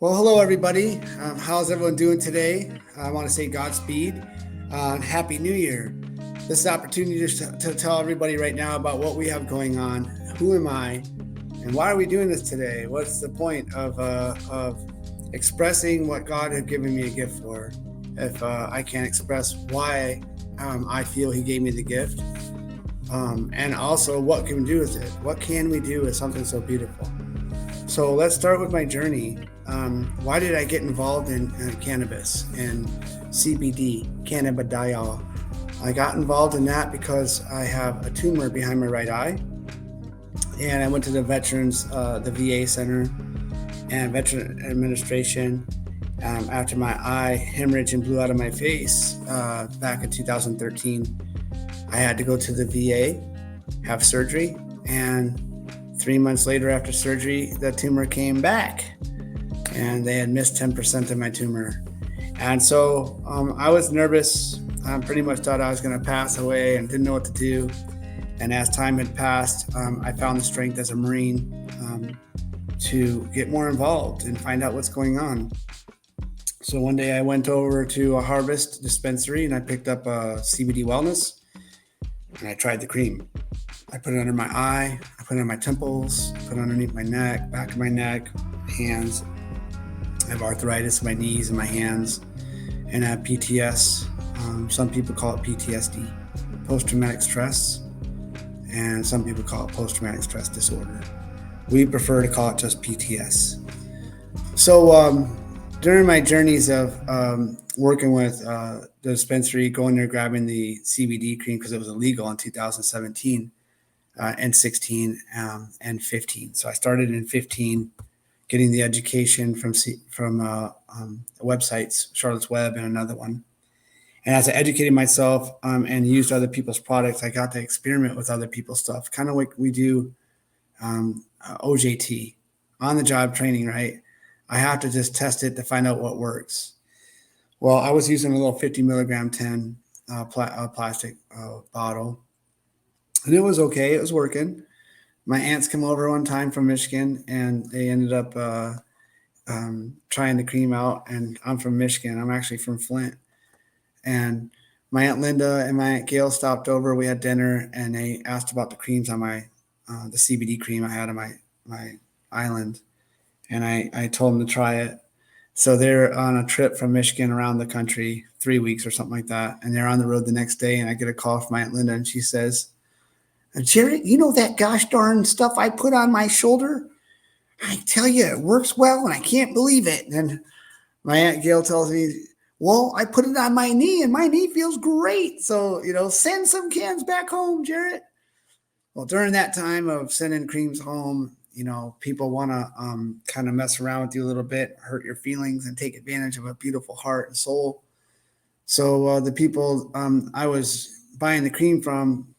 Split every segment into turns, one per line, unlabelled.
Well, hello, everybody. How's everyone doing today? I want to say Godspeed. Happy New Year. This is an opportunity to tell everybody right now about what we have going on. Who am I? And why are we doing this today? What's the point of expressing what God had given me a gift for if I can't express why I feel He gave me the gift? And also, what can we do with it? What can we do with something so beautiful? So let's start with my journey. Why did I get involved in cannabis and CBD, cannabidiol? I got involved in that because I have a tumor behind my right eye. And I went to the the VA Center and Veteran Administration after my eye hemorrhaged and blew out of my face back in 2013. I had to go to the VA, have surgery, and 3 months later after surgery, the tumor came back and they had missed 10% of my tumor. And so I was nervous. I pretty much thought I was going to pass away and didn't know what to do. And as time had passed, I found the strength as a Marine to get more involved and find out what's going on. So one day I went over to a Harvest dispensary and I picked up a CBD Wellness and I tried the cream. I put it under my eye, I put it on my temples, put it underneath my neck, back of my neck, hands. I have arthritis in my knees and my hands, and I have PTS. Some people call it PTSD, post-traumatic stress, and some people call it post-traumatic stress disorder. We prefer to call it just PTS. So during my journeys of working with the dispensary, going there, grabbing the CBD cream because it was illegal in 2017 and 16 and 15. So I started in 15, getting the education from websites, Charlotte's Web and another one. And as I educated myself and used other people's products, I got to experiment with other people's stuff, kind of like we do OJT, on-the-job training, right? I have to just test it to find out what works. Well, I was using a little 50 milligram tin plastic bottle, and it was okay. It was working. My aunts came over one time from Michigan, and they ended up trying the cream out. And I'm from Michigan. I'm actually from Flint. And my Aunt Linda and my Aunt Gail stopped over. We had dinner, and they asked about the creams on the CBD cream I had on my island. And I told them to try it. So they're on a trip from Michigan around the country, 3 weeks or something like that. And they're on the road the next day, and I get a call from my Aunt Linda, and she says, "Jarrett, you know that gosh darn stuff I put on my shoulder? I tell you, it works well, and I can't believe it." And my Aunt Gail tells me, "Well, I put it on my knee, and my knee feels great. So, send some cans back home, Jarrett." Well, during that time of sending creams home, people want to kind of mess around with you a little bit, hurt your feelings, and take advantage of a beautiful heart and soul. So the people I was buying the cream from,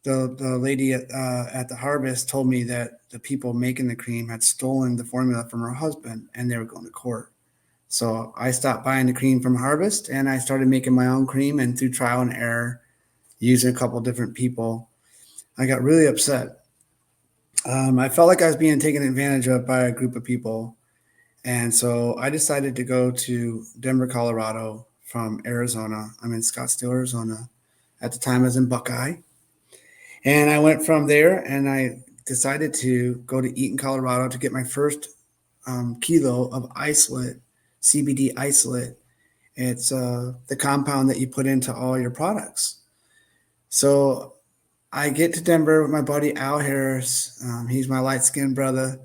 the lady at the Harvest told me that the people making the cream had stolen the formula from her husband and they were going to court. So I stopped buying the cream from Harvest and I started making my own cream, and through trial and error, using a couple different people, I got really upset. I felt like I was being taken advantage of by a group of people. And so I decided to go to Denver, Colorado from Arizona. I'm in Scottsdale, Arizona. At the time I was in Buckeye. And I went from there and I decided to go to Eaton, Colorado to get my first kilo of isolate, CBD isolate. It's the compound that you put into all your products. So I get to Denver with my buddy Al Harris. He's my light-skinned brother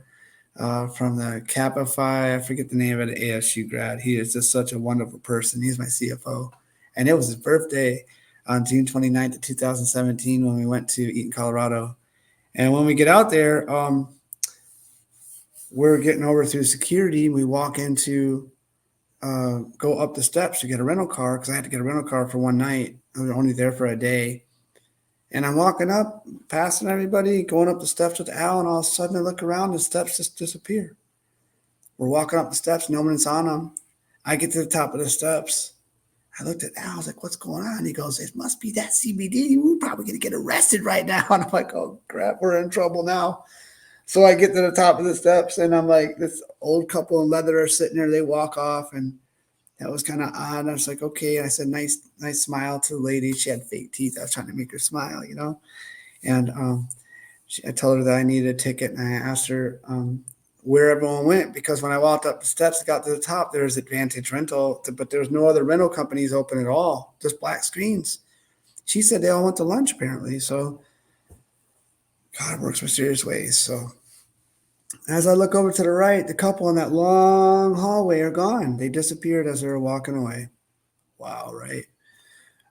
from the Kappa Phi. I forget the name of the ASU grad. He is just such a wonderful person. He's my CFO. And it was his birthday on June 29th of 2017 when we went to Eaton, Colorado. And when we get out there, we're getting over through security. We walk into, go up the steps to get a rental car because I had to get a rental car for one night. I was only there for a day. And I'm walking up, passing everybody, going up the steps with Al, and all of a sudden I look around and the steps just disappear. We're walking up the steps, no one's on them. I get to the top of the steps. I looked at Al, I was like, "What's going on?" He goes, "It must be that CBD. We're probably going to get arrested right now." And I'm like, "Oh, crap, we're in trouble now." So I get to the top of the steps, and I'm like, this old couple in leather are sitting there. They walk off, and that was kind of odd. I was like, okay. I said, nice smile to the lady. She had fake teeth. I was trying to make her smile, And I told her that I needed a ticket, and I asked her where everyone went, because when I walked up the steps and got to the top, there was Advantage Rental, but there was no other rental companies open at all, just black screens. She said they all went to lunch apparently. So God works mysterious ways. So as I look over to the right, the couple in that long hallway are gone. They disappeared as they were walking away. Wow, right?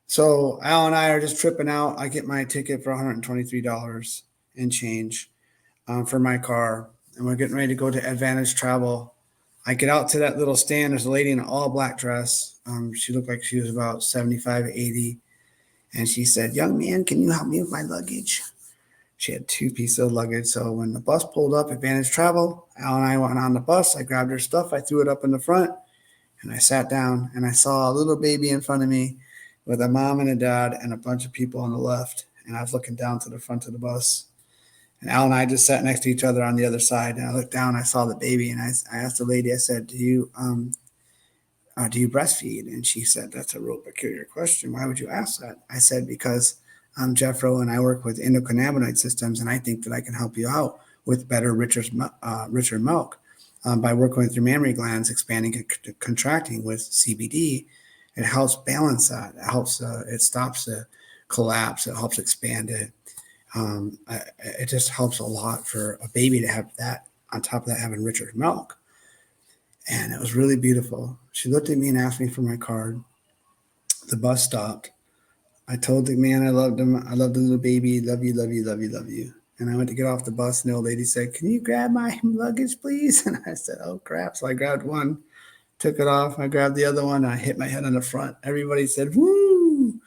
So Al and I are just tripping out. I get my ticket for $123 and change for my car, and we're getting ready to go to Advantage Travel. I get out to that little stand. There's a lady in an all black dress. She looked like she was about 75, 80. And she said, "Young man, can you help me with my luggage?" She had 2 pieces of luggage. So when the bus pulled up, Advantage Travel, Al and I went on the bus. I grabbed her stuff. I threw it up in the front, and I sat down, and I saw a little baby in front of me with a mom and a dad and a bunch of people on the left. And I was looking down to the front of the bus. And Al and I just sat next to each other on the other side. And I looked down, I saw the baby, and I asked the lady, I said, do you breastfeed? And she said, "That's a real peculiar question. Why would you ask that?" I said, "Because I'm Jefro and I work with endocannabinoid systems, and I think that I can help you out with better, richer milk by working with your mammary glands, expanding and contracting with CBD. It helps balance that. It stops the collapse. It helps expand it. It just helps a lot for a baby to have that, on top of that, having richer milk." And it was really beautiful. She looked at me and asked me for my card. The bus stopped. I told the man I loved him. I loved the little baby. Love you, love you, love you, love you. And I went to get off the bus, and the old lady said, "Can you grab my luggage, please?" And I said, "Oh, crap." So I grabbed one, took it off. I grabbed the other one. And I hit my head on the front. Everybody said, "Woo!"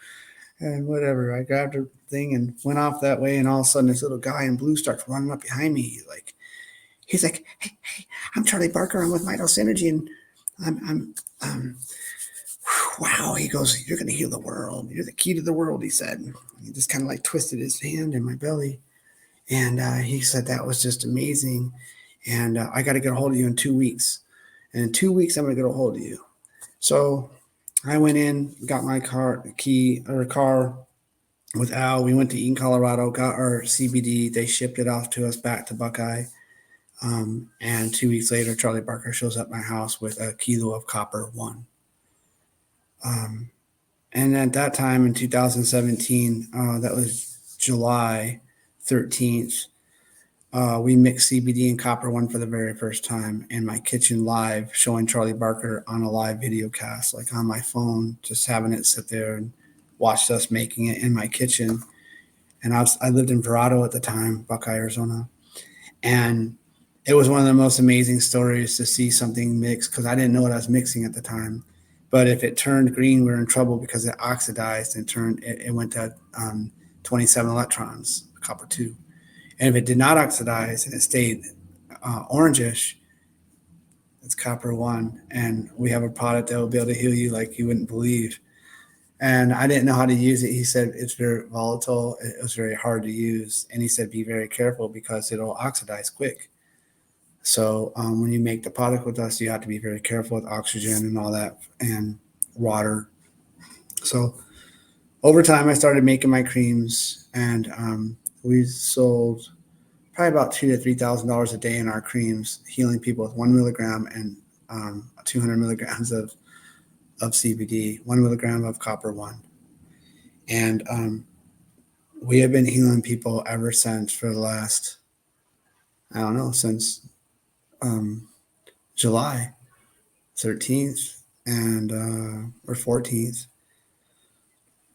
And whatever. I grabbed her thing and went off that way. And all of a sudden, this little guy in blue starts running up behind me. He's like, hey, I'm Charlie Barker. I'm with Mighty Synergy, and I'm wow. He goes, "You're going to heal the world. You're the key to the world," he said. He just kind of like twisted his hand in my belly. And he said, "That was just amazing. And I got to get a hold of you in 2 weeks. And in 2 weeks, I'm going to get a hold of you." So I went in, got my car with Al. We went to Eaton, Colorado, got our CBD. They shipped it off to us back to Buckeye. And 2 weeks later, Charlie Barker shows up at my house with a kilo of Copper 1. And at that time in 2017, that was July 13th, we mixed CBD and Copper 1 for the very first time in my kitchen live, showing Charlie Barker on a live video cast, like on my phone, just having it sit there and watched us making it in my kitchen. And I lived in Verrado at the time, Buckeye, Arizona. And it was one of the most amazing stories to see something mixed, because I didn't know what I was mixing at the time. But if it turned green, we were in trouble, because it oxidized and it went to 27 electrons, Copper 2. And if it did not oxidize and it stayed orangish, it's Copper 1. And we have a product that will be able to heal you like you wouldn't believe. And I didn't know how to use it. He said it's very volatile. It was very hard to use. And he said, be very careful because it'll oxidize quick. So when you make the product with us, you have to be very careful with oxygen and all that, and water. So over time, I started making my creams, and we sold probably about $2,000 to $3,000 a day in our creams, healing people with 1 milligram and 200 milligrams of CBD, 1 milligram of Copper 1. And we have been healing people ever since, for the last, I don't know, since July 13th or 14th.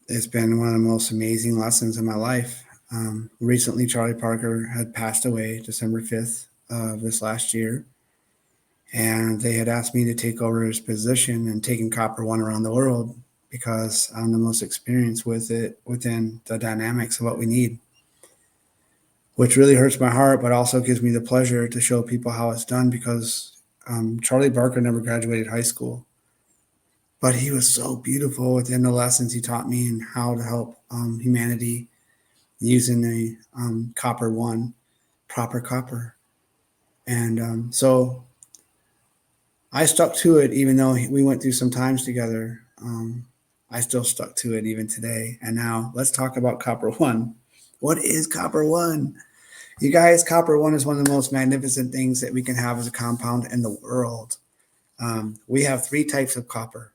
It's been one of the most amazing lessons in my life. Recently, Charlie Barker had passed away December 5th of this last year. And they had asked me to take over his position and taking Copper 1 around the world, because I'm the most experienced with it within the dynamics of what we need, which really hurts my heart, but also gives me the pleasure to show people how it's done, because Charlie Barker never graduated high school, but he was so beautiful within the lessons he taught me and how to help humanity using the Copper 1, proper copper. And so I stuck to it, even though we went through some times together. I still stuck to it even today. And now let's talk about Copper One. What is Copper One? You guys, Copper One is one of the most magnificent things that we can have as a compound in the world. We have 3 types of copper.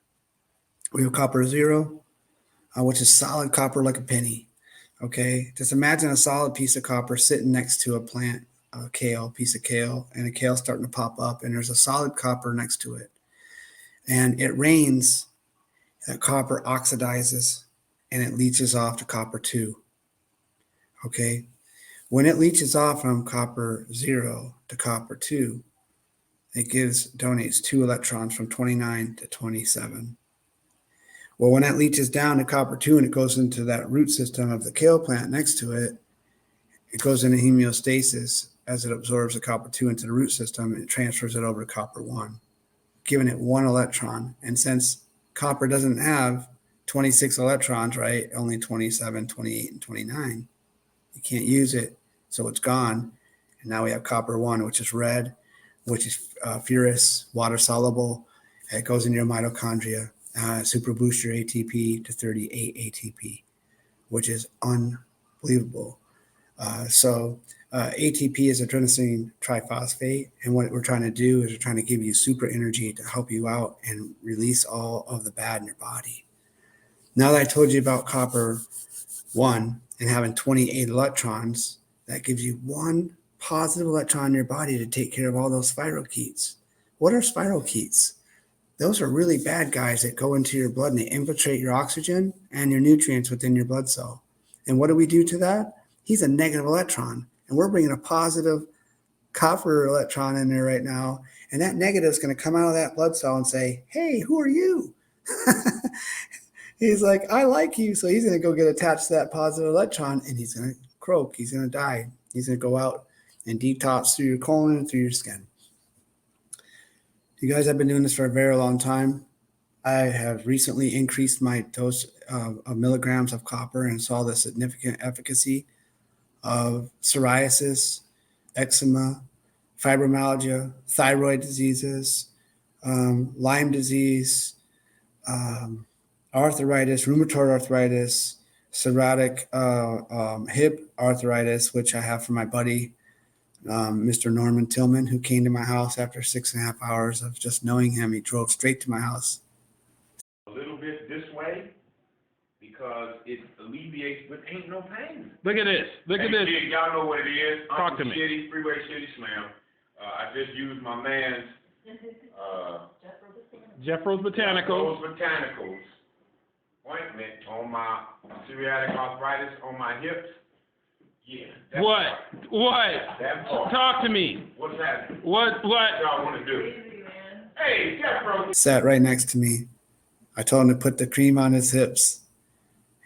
We have Copper Zero, which is solid copper like a penny. Okay, just imagine a solid piece of copper sitting next to a plant, a piece of kale, and a kale starting to pop up, and there's a solid copper next to it. And it rains, that copper oxidizes, and it leaches off to Copper 2. Okay, when it leaches off from Copper 0 to Copper 2, it donates 2 electrons from 29 to 27. Well, when that leaches down to Copper 2 and it goes into that root system of the kale plant next to it, it goes into homeostasis as it absorbs the Copper 2 into the root system, and it transfers it over to Copper 1, giving it 1 electron. And since copper doesn't have 26 electrons, right, only 27, 28, and 29, you can't use it, so it's gone. And now we have Copper 1, which is red, which is ferrous, water soluble. It goes into your mitochondria, super boost your ATP to 38 ATP, which is unbelievable. So ATP is adenosine triphosphate, and what we're trying to do is we're trying to give you super energy to help you out and release all of the bad in your body. Now that I told you about Copper 1 and having 28 electrons, that gives you 1 positive electron in your body to take care of all those spirochetes. What are spirochetes? Those are really bad guys that go into your blood and they infiltrate your oxygen and your nutrients within your blood cell. And what do we do to that? He's a negative electron, and we're bringing a positive copper electron in there right now. And that negative is going to come out of that blood cell and say, hey, who are you? He's like, I like you. So he's going to go get attached to that positive electron, and he's going to croak. He's going to die. He's going to go out and detox through your colon and through your skin. You guys have been doing this for a very long time. I have recently increased my dose of milligrams of copper and saw the significant efficacy of psoriasis, eczema, fibromyalgia, thyroid diseases, Lyme disease, arthritis, rheumatoid arthritis, psoriatic hip arthritis, which I have from my buddy, Mr. Norman Tillman, who came to my house after 6.5 hours of just knowing him. He drove straight to my house.
A little bit this way because it alleviates, but ain't no pain.
Look at this. Look at this.
Kid, y'all know what it is.
Talk to me.
Shitty, Freeway Shitty Slam. I just used my man's
Jefro's Botanicals.
Botanicals ointment on my psoriatic arthritis on my hips. Yeah.
What?
That part.
Talk to me.
What's happening?
What?
Y'all want to do? Hey, Jefro.
Sat right next to me. I told him to put the cream on his hips.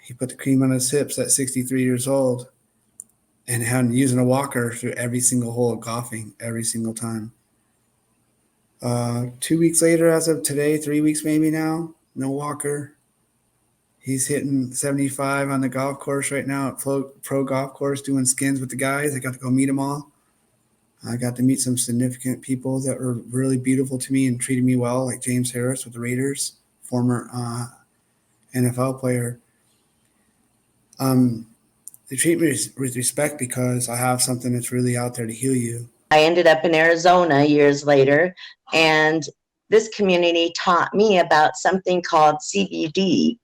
He put the cream on his hips at 63 years old and had using a walker through every single hole of golfing, every single time. 2 weeks later, as of today, 3 weeks maybe now, no walker. He's hitting 75 on the golf course right now at Pro Golf Course, doing skins with the guys. I got to go meet them all. I got to meet some significant people that were really beautiful to me and treated me well, like James Harris with the Raiders, former NFL player. They treat me with respect because I have something that's really out there to heal you.
I ended up in Arizona years later, and this community taught me about something called CBD.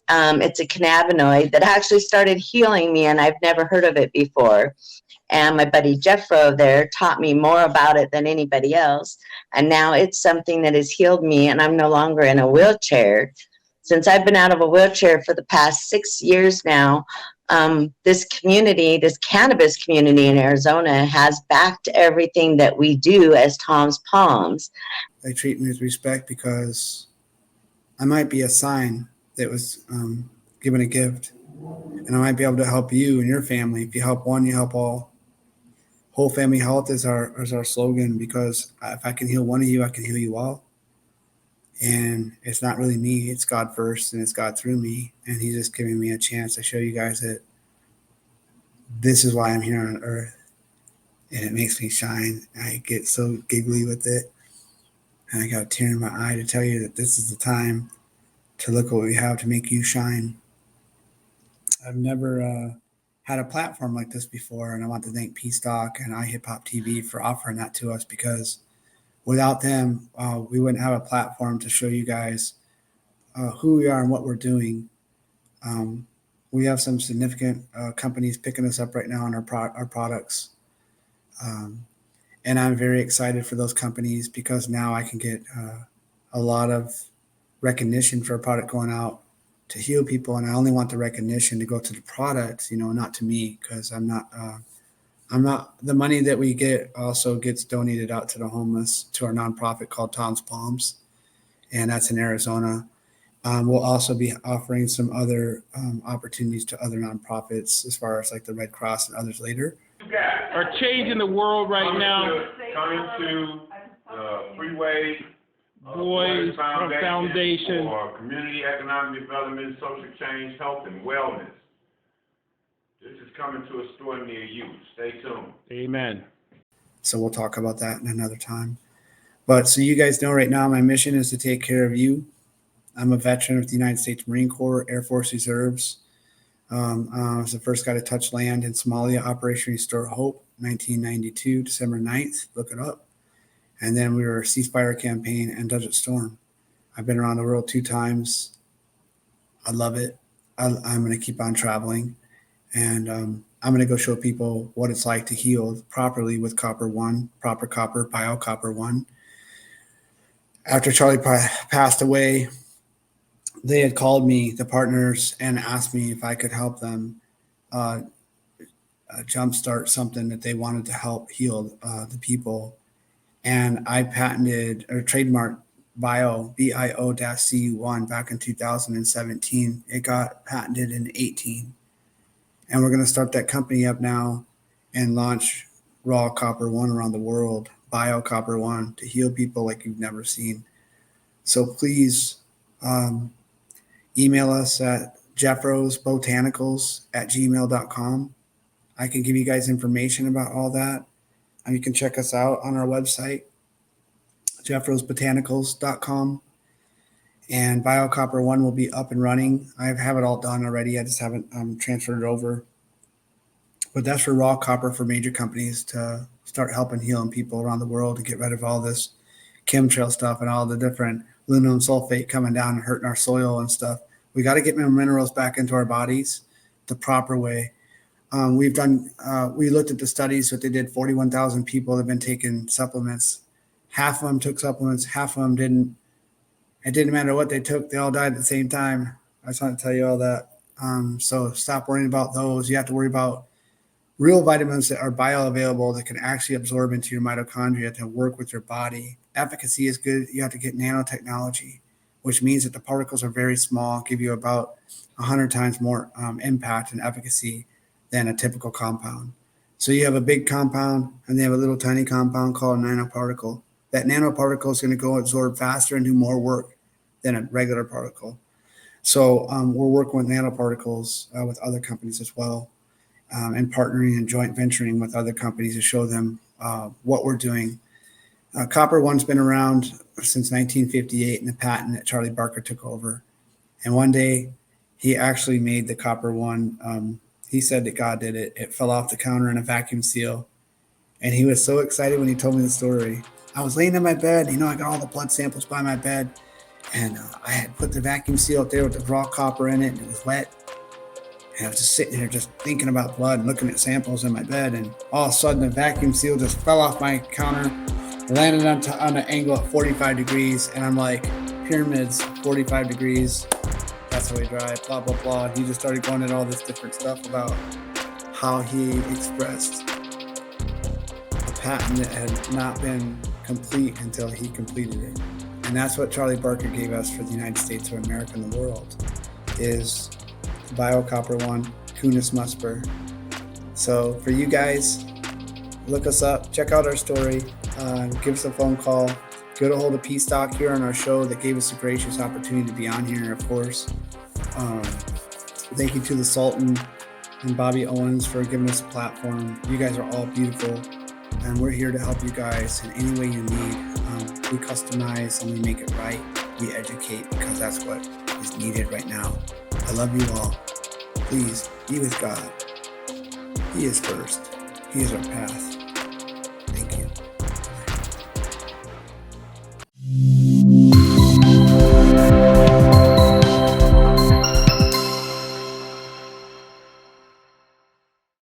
It's a cannabinoid that actually started healing me, and I've never heard of it before. And my buddy Jefro there taught me more about it than anybody else. And now it's something that has healed me, and I'm no longer in a wheelchair. Since I've been out of a wheelchair for the past 6 years now, this community, this cannabis community in Arizona has backed everything that we do as Tom's Palms.
They treat me with respect because I might be a sign that was given a gift. And I might be able to help you and your family. If you help one, you help all. Whole family health is our slogan, because if I can heal one of you, I can heal you all. And it's not really me, it's God first, and it's God through me. And he's just giving me a chance to show you guys that this is why I'm here on earth. and it makes me shine. I get so giggly with it, and I got a tear in my eye to tell you that this is the time to look what we have to make you shine. I've never had a platform like this before, and I want to thank P-Stock and iHipHopTV for offering that to us, because without them, we wouldn't have a platform to show you guys who we are and what we're doing. We have some significant companies picking us up right now on our products. And I'm very excited for those companies, because now I can get a lot of recognition for a product going out to heal people. And I only want the recognition to go to the products, not to me, because I'm not the money that we get also gets donated out to the homeless, to our nonprofit called Tom's Palms. And that's in Arizona. We'll also be offering some other opportunities to other nonprofits, as far as like the Red Cross and others later.
Are changing the world right now.
Coming to the Freeway
Boys Foundation
for Community Economic Development, Social Change, Health, and Wellness. This is coming to a store near you. Stay tuned.
Amen.
So we'll talk about that in another time. But so you guys know right now, my mission is to take care of you. I'm a veteran of the United States Marine Corps, Air Force Reserves. I was the first guy to touch land in Somalia, Operation Restore Hope, 1992, December 9th. Look it up. And then we were a ceasefire campaign and Desert Storm. I've been around the world 2 times. I love it. I'm going to keep on traveling. And I'm going to go show people what it's like to heal properly with Copper One, proper copper, Bio-Cul 1. After Charlie passed away, they had called me, the partners, and asked me if I could help them jumpstart something that they wanted to help heal the people. And I patented or trademarked Bio-CU1 back in 2017. It got patented in 18. And we're going to start that company up now and launch raw Copper 1 around the world, Bio-Cul 1, to heal people like you've never seen. So please email us at JEFRO'S BOTANICALS@gmail.com. I can give you guys information about all that. And you can check us out on our website, JEFRO'SBotanicals.com. And Bio-Cul 1 will be up and running. I have it all done already. I just haven't transferred it over. But that's for raw copper for major companies to start helping healing people around the world, to get rid of all this chemtrail stuff and all the different aluminum sulfate coming down and hurting our soil and stuff. We got to get minerals back into our bodies the proper way. We looked at the studies that they did. 41,000 people have been taking supplements. Half of them took supplements, half of them didn't. It didn't matter what they took. They all died at the same time. I just want to tell you all that. So stop worrying about those. You have to worry about real vitamins that are bioavailable, that can actually absorb into your mitochondria to work with your body. Efficacy is good. You have to get nanotechnology, which means that the particles are very small, give you about 100 times more impact and efficacy than a typical compound. So you have a big compound, and they have a little tiny compound called a nanoparticle. That nanoparticle is going to go absorb faster and do more work than a regular particle. So we're working with nanoparticles with other companies as well, and partnering and joint venturing with other companies to show them what we're doing. Copper One's been around since 1958 in the patent that Charlie Barker took over. And one day he actually made the Copper One. He said that God did it. It fell off the counter in a vacuum seal. And he was so excited when he told me the story. I was laying in my bed. I got all the blood samples by my bed. And I had put the vacuum seal up there with the raw copper in it, and it was wet. And I was just sitting there just thinking about blood and looking at samples in my bed. And all of a sudden, the vacuum seal just fell off my counter, landed on an angle at 45 degrees. And I'm like, pyramids, 45 degrees. That's how we dry, blah, blah, blah. He just started going into all this different stuff about how he expressed a patent that had not been complete until he completed it. And that's what Charlie Barker gave us for the United States of America and the world, is Bio-Cul 1, Kunis Musper. So for you guys, look us up, check out our story, give us a phone call, get a hold of P-Stock here on our show that gave us a gracious opportunity to be on here, of course. Thank you to the Sultan and Bobby Owens for giving us a platform. You guys are all beautiful. and we're here to help you guys in any way you need. We customize and we make it right. We educate because that's what is needed right now. I love you all. Please be with God. He is first. He is our path.